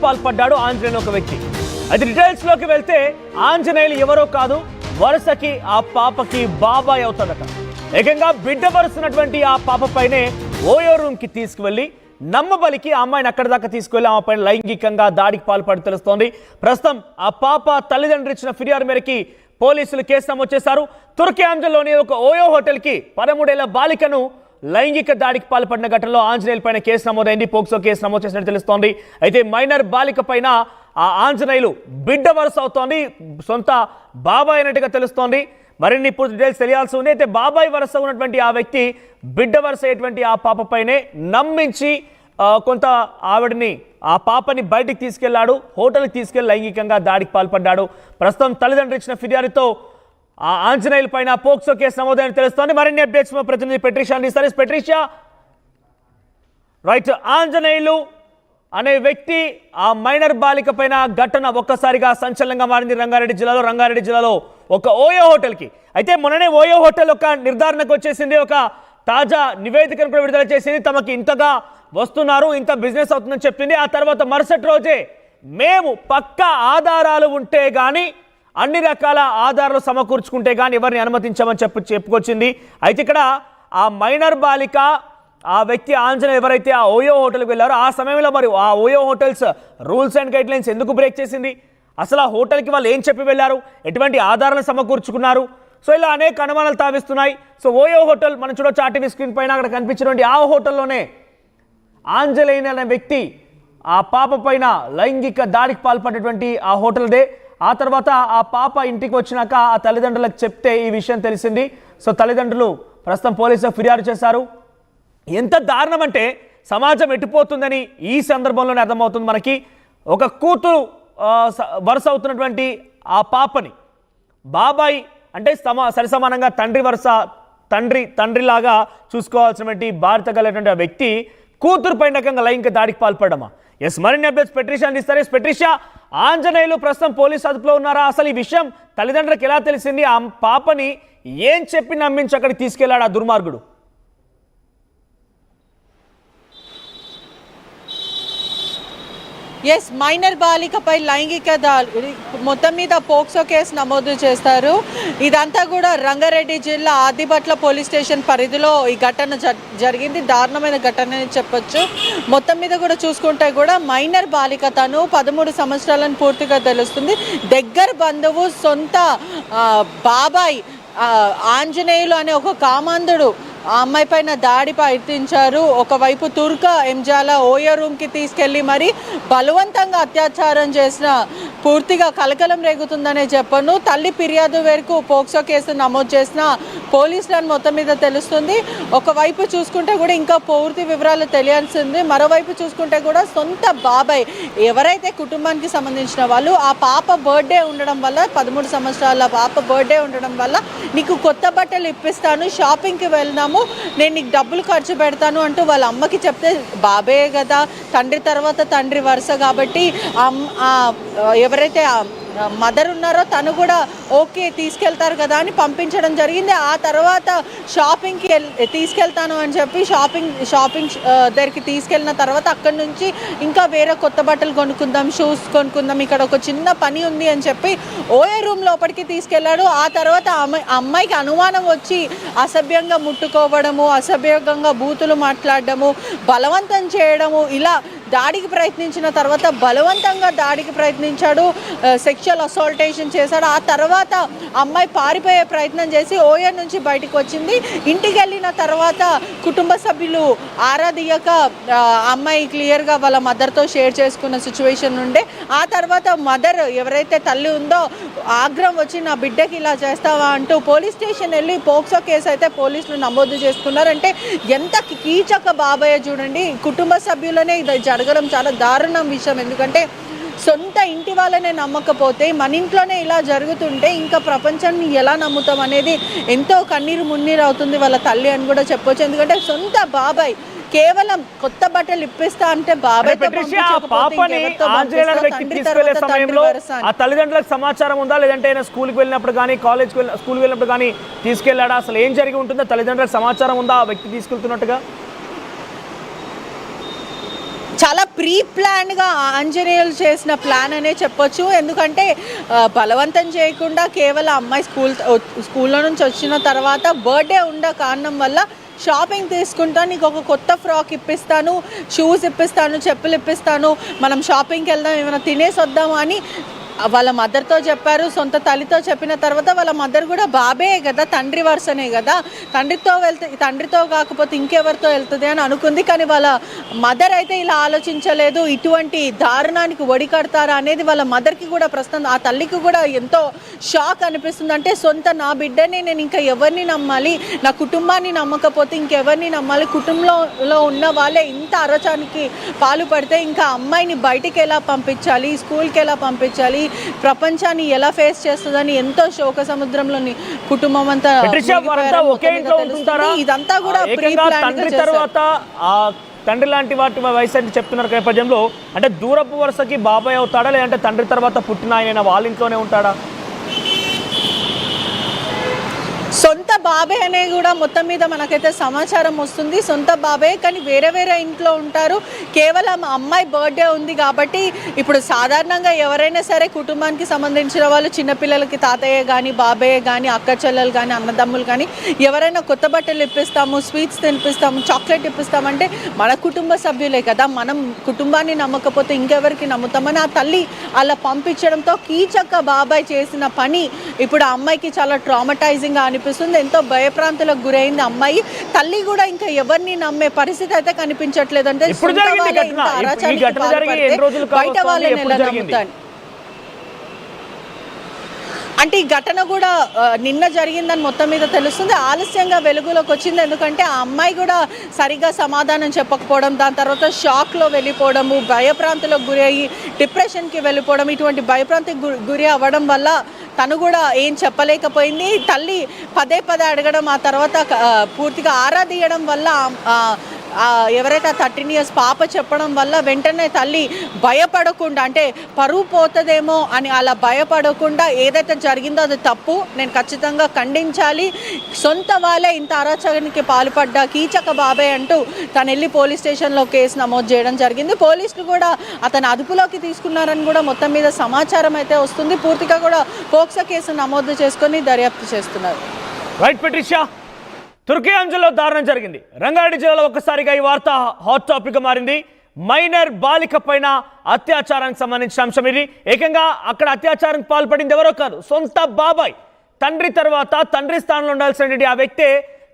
పాల్పడ్డాడు ఆంజనేయులు ఒక వ్యక్తి. అది డీటెయిల్స్ లోకి వెళ్తే ఆంజనేయులు ఎవరో కాదు, వరుసకి ఆ పాపకి బాబాయ్ అవుతాడట. ఏకంగా బిడ్డ వరుసనటువంటి ఆ పాప పైనే ఓయో రూమ్ కి తీసుకువెళ్లి నమ్మబలికి ఆ అమ్మాయిని అక్కడి దాకా తీసుకువెళ్లి ఆమె పైన లైంగికంగా దాడికి పాల్పడి తెలుస్తోంది. ప్రస్తుతం ఆ పాప తల్లిదండ్రులు ఇచ్చిన ఫిర్యాదు మేరకి పోలీసులు కేసు నమోదు చేశారు. తుర్కియాంజల్లోని ఒక ఓయో హోటల్ కి 13 ఏళ్ల బాలికను లైంగిక దాడికి పాల్పడిన ఘటనలో ఆంజనేయుల పైన కేసు నమోదైంది. పోక్సో కేసు నమోదు చేసినట్టు తెలుస్తోంది. అయితే మైనర్ బాలిక పైన ఆ ఆంజనేయులు బిడ్డ వరుస అవుతోంది, సొంత బాబాయ్ అన్నట్టుగా తెలుస్తోంది. మరిన్ని ఇప్పుడు డీటెయిల్స్ తెలియాల్సి ఉంది. అయితే బాబాయ్ వరుస ఉన్నటువంటి ఆ వ్యక్తి బిడ్డ వరుస అయ్యేటువంటి ఆ పాప పైనే నమ్మించి కొంత ఆవిడని ఆ పాపని బయటికి తీసుకెళ్లాడు, హోటల్కి తీసుకెళ్లి లైంగికంగా దాడికి పాల్పడ్డాడు. ప్రస్తుతం తల్లిదండ్రులు ఇచ్చిన ఫిర్యాదుతో ఆ ఆంజనేయుల పైన పోక్సో కేసు నమోదైన తెలుస్తోంది. మరిన్ని అప్డేట్స్ మా ప్రతినిధి పెట్రిషా అందిస్తారు. పెట్రిషా, రైట్, ఆంజనేయులు అనే వ్యక్తి ఆ మైనర్ బాలిక పైన ఘటన ఒక్కసారిగా సంచలనంగా మారింది రంగారెడ్డి జిల్లాలో ఒక ఓయో హోటల్కి. అయితే మొన్ననే ఓయో హోటల్ ఒక నిర్ధారణకు వచ్చేసింది, ఒక తాజా నివేదికను కూడా విడుదల చేసింది. తమకి ఇంతగా వస్తున్నారు, ఇంత బిజినెస్ అవుతుందని చెప్పింది. ఆ తర్వాత మరుసటి రోజే మేము పక్కా ఆధారాలు ఉంటే కానీ, అన్ని రకాల ఆధారాలు సమకూర్చుకుంటే కానీ ఎవరిని అనుమతించామని చెప్పుకొచ్చింది. అయితే ఇక్కడ ఆ మైనర్ బాలిక ఆ వ్యక్తి ఆంజనేయ ఎవరైతే ఆ ఓయో హోటల్కి వెళ్ళారో ఆ సమయంలో మరి ఆ OYO hotels rules and guide lines ఎందుకు బ్రేక్ చేసింది, అసలు ఆ హోటల్కి వాళ్ళు ఏం చెప్పి వెళ్ళారు, ఎటువంటి ఆధారాలు సమకూర్చుకున్నారు, సో ఇలా అనేక అనుమానాలు తావిస్తున్నాయి. సో ఓయో హోటల్ మనం చూడొచ్చు ఆర్టీవీ స్క్రీన్ పైన, అక్కడ కనిపించినటువంటి ఆ హోటల్లోనే ఆంజనేయులు అనే వ్యక్తి ఆ పాప పైన లైంగిక దాడికి పాల్పడేటువంటి ఆ హోటల్దే. ఆ తర్వాత ఆ పాప ఇంటికి వచ్చినాక ఆ తల్లిదండ్రులకు చెప్తే ఈ విషయం తెలిసింది. సో తల్లిదండ్రులు ప్రస్తుతం పోలీసులకు ఫిర్యాదు చేశారు. ఎంత దారుణం అంటే సమాజం ఎట్టిపోతుందని ఈ సందర్భంలోనే అర్థమవుతుంది మనకి. ఒక కూతురు వరుస అవుతున్నటువంటి ఆ పాపని బాబాయ్ అంటే సరిసమానంగా తండ్రిలాగా చూసుకోవాల్సినటువంటి బాధ్యత కలిగినటువంటి ఆ వ్యక్తి కూతురు పైన రకంగా లైంగిక దాడికి పాల్పడమా? ఎస్, మరిన్ని అప్డేట్స్ పెట్రిషా అందిస్తారు. పెట్రిషా, ఆంజనేయులు ప్రస్తుతం పోలీసు అదుపులో ఉన్నారా? అసలు ఈ విషయం తల్లిదండ్రులకు ఎలా తెలిసింది? ఆ పాపని ఏం చెప్పి నమ్మించి అక్కడికి తీసుకెళ్లాడు ఆ దుర్మార్గుడు? ఎస్, మైనర్ బాలికపై లైంగిక దాడి మొత్తం మీద పోక్సో కేసు నమోదు చేస్తారు. ఇదంతా కూడా రంగారెడ్డి జిల్లా ఆదిబట్ల పోలీస్ స్టేషన్ పరిధిలో ఈ ఘటన జరిగింది. దారుణమైన ఘటన అని చెప్పొచ్చు. మొత్తం మీద కూడా చూసుకుంటే కూడా మైనర్ బాలిక తను 13 సంవత్సరాలను పూర్తిగా తెలుస్తుంది. దగ్గర బంధువు సొంత బాబాయ్ ఆంజనేయులు అనే ఒక కామాంధుడు ఆ అమ్మాయి పైన దాడి ప్రయత్నించారు. ఒకవైపు తుర్క ఎంజాల ఓయో రూమ్కి తీసుకెళ్ళి మరి బలవంతంగా అత్యాచారం చేసిన పూర్తిగా కలకలం రేగుతుందనే చెప్పను. తల్లి ఫిర్యాదు మేరకు పోక్సో కేసు నమోదు చేసిన పోలీసులను మొత్తం మీద తెలుస్తుంది. ఒకవైపు చూసుకుంటే కూడా ఇంకా పూర్తి వివరాలు తెలియాల్సింది. మరోవైపు చూసుకుంటే కూడా సొంత బాబాయ్ ఎవరైతే కుటుంబానికి సంబంధించిన వాళ్ళు ఆ పాప బర్త్డే ఉండడం వల్ల 13 సంవత్సరాల పాప బర్త్డే ఉండడం వల్ల నీకు కొత్త బట్టలు ఇప్పిస్తాను, షాపింగ్కి వెళ్దాము, నేను నీకు డబ్బులు ఖర్చు పెడతాను అంటూ వాళ్ళ అమ్మకి చెప్తే బాబే కదా, తండ్రి తర్వాత తండ్రి వరుస కాబట్టి ఎవరైతే మదర్ ఉన్నారో తను కూడా ఓకే తీసుకెళ్తారు కదా అని పంపించడం జరిగింది. ఆ తర్వాత షాపింగ్కి తీసుకెళ్తాను అని చెప్పి షాపింగ్ దగ్గరికి తీసుకెళ్ళిన తర్వాత అక్కడి నుంచి ఇంకా వేరే కొత్త బట్టలు కొనుక్కుందాం, షూస్ కొనుక్కుందాం, ఇక్కడ ఒక చిన్న పని ఉంది అని చెప్పి ఓఏ రూమ్ లోపలికి తీసుకెళ్లాడు. ఆ తర్వాత అమ్మాయికి అనుమానం వచ్చి అసభ్యంగా ముట్టుకోవడము, అసభ్యంగా బూతులు మాట్లాడడము, బలవంతం చేయడము, ఇలా దాడికి ప్రయత్నించిన తర్వాత బలవంతంగా దాడికి ప్రయత్నించాడు, సెక్షువల్ అసాల్టేషన్ చేశాడు. ఆ తర్వాత అమ్మాయి పారిపోయే ప్రయత్నం చేసి ఓఏ నుంచి బయటకు వచ్చింది. ఇంటికి వెళ్ళిన తర్వాత కుటుంబ సభ్యులు ఆరాధియక అమ్మాయి క్లియర్గా వాళ్ళ మదర్తో షేర్ చేసుకున్న సిచ్యువేషన్ ఉండే. ఆ తర్వాత మదర్ ఎవరైతే తల్లి ఉందో ఆగ్రహం వచ్చి నా బిడ్డకి ఇలా చేస్తావా అంటూ పోలీస్ స్టేషన్ వెళ్ళి పోక్సో కేసు అయితే పోలీసులు నమోదు చేసుకున్నారు. అంటే ఎంత కీచక బాబాయ్ చూడండి, కుటుంబ సభ్యులనే ఇది జరగడం చాలా దారుణం విషయం. ఎందుకంటే సొంత ఇంటి వాళ్ళనే నమ్మకపోతే మన ఇంట్లోనే ఇలా జరుగుతుంటే ఇంకా ప్రపంచాన్ని ఎలా నమ్ముతాం అనేది ఎంతో కన్నీరు మున్నీరు అవుతుంది వాళ్ళ తల్లి అని కూడా చెప్పొచ్చు. ఎందుకంటే సొంత బాబాయ్ కేవలం కొత్త బట్టలు ఇప్పిస్తా అంటే బాబాయ్ తల్లిదండ్రులకు సమాచారం ఉందా, లేదంటే స్కూల్కి వెళ్ళినప్పుడు కానీ స్కూల్కి వెళ్ళినప్పుడు కానీ తీసుకెళ్లాడా? అసలు ఏం జరిగి ఉంటుందో తల్లిదండ్రులకు సమాచారం ఉందా ఆ వ్యక్తి తీసుకెళ్తున్నట్టుగా? చాలా ప్రీ ప్లాన్గా ఆంజనేయులు చేసిన ప్లాన్ అనే చెప్పొచ్చు. ఎందుకంటే బలవంతం చేయకుండా కేవలం అమ్మాయి స్కూల్లో నుంచి వచ్చిన తర్వాత బర్త్డే ఉండ కారణం వల్ల షాపింగ్ తీసుకుంటాను, నీకు ఒక కొత్త ఫ్రాక్ ఇప్పిస్తాను, షూస్ ఇప్పిస్తాను, చెప్పులు ఇప్పిస్తాను, మనం షాపింగ్కి వెళ్దాం, ఏమైనా తినేసి వద్దాము అని వాళ్ళ మదర్తో చెప్పారు. సొంత తల్లితో చెప్పిన తర్వాత వాళ్ళ మదర్ కూడా బాబే కదా, తండ్రి వరుసనే కదా, తండ్రితో కాకపోతే ఇంకెవరితో వెళ్తుంది అని అనుకుంది. కానీ వాళ్ళ మదర్ అయితే ఇలా ఆలోచించలేదు. ఇటువంటి దారుణానికి ఒడికడతారా అనేది వాళ్ళ మదర్కి కూడా ప్రస్తుతం, ఆ తల్లికి కూడా ఎంతో షాక్ అనిపిస్తుంది. అంటే నా బిడ్డని నేను ఇంకా ఎవరిని నమ్మాలి, నా కుటుంబాన్ని నమ్మకపోతే ఇంకెవరిని నమ్మాలి, కుటుంబంలో ఉన్న వాళ్ళే ఇంత అరచానికి పాల్పడితే ఇంకా అమ్మాయిని బయటికి ఎలా పంపించాలి, స్కూల్కి ఎలా పంపించాలి, ప్రపంచాన్ని ఎలా ఫేస్ చేస్తుందని ఎంతో శోక సముద్రంలోని కుటుంబం అంతా ఇదంతా కూడా తండ్రి లాంటి వాటి వయసు అని చెప్తున్నారు నేపథ్యంలో అంటే దూరపు వరుసకి బాబాయ్ అవుతాడా, లేదంటే తండ్రి తర్వాత పుట్టిన ఆయన వాళ్ళ ఇంట్లోనే ఉంటాడా? సొంత బాబే అనే కూడా మొత్తం మీద మనకైతే సమాచారం వస్తుంది. సొంత బాబే, కానీ వేరే వేరే ఇంట్లో ఉంటారు. కేవలం అమ్మాయి బర్త్డే ఉంది కాబట్టి ఇప్పుడు సాధారణంగా ఎవరైనా సరే కుటుంబానికి సంబంధించిన వాళ్ళు చిన్నపిల్లలకి తాతయ్య కానీ బాబయ్య కానీ అక్క చెల్లెలు కానీ అన్నదమ్ములు కానీ ఎవరైనా కొత్త బట్టలు ఇప్పిస్తాము, స్వీట్స్ తినిపిస్తాము, చాక్లెట్ ఇప్పిస్తామంటే మన కుటుంబ సభ్యులే కదా, మనం కుటుంబాన్ని నమ్మకపోతే ఇంకెవరికి నమ్ముతామని ఆ తల్లి అలా పంపించడంతో కీచక్క బాబాయ్ చేసిన పని ఇప్పుడు ఆ అమ్మాయికి చాలా ట్రామటైజింగ్గా అనిపిస్తుంది. ఎంతో భయప్రాంతులకు గురైంది అమ్మాయి. తల్లి కూడా ఇంకా ఎవరిని నమ్మే పరిస్థితి అయితే కనిపించట్లేదు. అంటే బయట వాళ్ళని ఎలా నమ్ముతాను అంటే ఈ ఘటన కూడా నిన్న జరిగిందని మొత్తం మీద తెలుస్తుంది. ఆలస్యంగా వెలుగులోకి వచ్చింది. ఎందుకంటే ఆ అమ్మాయి కూడా సరిగా సమాధానం చెప్పకపోవడం, దాని తర్వాత షాక్లో వెళ్ళిపోవడము, భయప్రాంతులకు గురి అయ్యి డిప్రెషన్కి వెళ్ళిపోవడం, ఇటువంటి భయప్రాంతికి గురి అవ్వడం వల్ల తను కూడా ఏం చెప్పలేకపోయింది. తల్లి పదే అడగడం, ఆ తర్వాత పూర్తిగా ఆరాధీయడం వల్ల ఎవరైతే 13 years పాప చెప్పడం వల్ల వెంటనే తల్లి భయపడకుండా, అంటే పరువు పోతుందేమో అని అలా భయపడకుండా ఏదైతే జరిగిందో అది తప్పు, నేను ఖచ్చితంగా ఖండించాలి, సొంత వాళ్ళే ఇంత అరాచకానికి పాల్పడ్డా కీచక బాబాయ్ అంటూ తను వెళ్ళి పోలీస్ స్టేషన్లో కేసు నమోదు చేయడం జరిగింది. పోలీసులు కూడా అతను అదుపులోకి తీసుకున్నారని కూడా మొత్తం మీద సమాచారం అయితే వస్తుంది. పూర్తిగా కూడా పోక్సో కేసు నమోదు చేసుకొని దర్యాప్తు చేస్తున్నారు. రైట్ పెట్రిషియా, తుర్కీ అంజల్లో దారుణం జరిగింది. రంగారెడ్డి జిల్లాలో ఒక్కసారిగా ఈ వార్త హాట్ టాపిక్ మారింది. మైనర్ బాలిక పైన అత్యాచారానికి సంబంధించిన అంశం ఇది. ఏకంగా అక్కడ అత్యాచారానికి పాల్పడింది ఎవరో కాదు, సొంత బాబాయ్. తండ్రి తర్వాత తండ్రి స్థానంలో ఉండాల్సినటువంటి ఆ వ్యక్తే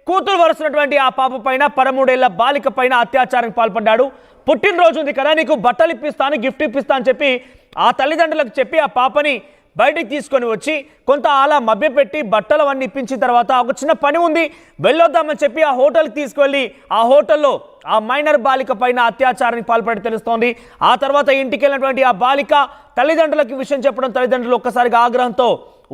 కూతురు వరుసనటువంటి ఆ పాప పైన 13 ఏళ్ల బాలిక పైన అత్యాచారానికి పాల్పడ్డాడు. పుట్టినరోజు ఉంది కదా, నీకు బట్టలు ఇప్పిస్తాను, గిఫ్ట్ ఇప్పిస్తా అని చెప్పి ఆ తల్లిదండ్రులకు చెప్పి ఆ పాపని బయటికి తీసుకొని వచ్చి కొంత అలా మభ్యపెట్టి బట్టలు అవన్నీ ఇప్పించిన తర్వాత ఒక చిన్న పని ఉంది వెళ్ళొద్దామని చెప్పి ఆ హోటల్కి తీసుకెళ్ళి ఆ హోటల్లో ఆ మైనర్ బాలిక పైన అత్యాచారానికి పాల్పడి తెలుస్తోంది. ఆ తర్వాత ఇంటికి వెళ్ళినటువంటి ఆ బాలిక తల్లిదండ్రులకు విషయం చెప్పడం, తల్లిదండ్రులు ఒక్కసారిగా ఆగ్రహంతో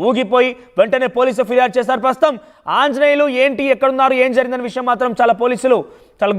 ఊగిపోయి వెంటనే పోలీసులు ఫిర్యాదు చేశారు. ప్రస్తుతం ఆంజనేయులు ఏంటి, ఎక్కడున్నారు, ఏం జరిగిందనే విషయం మాత్రం చాలా పోలీసులు చాలా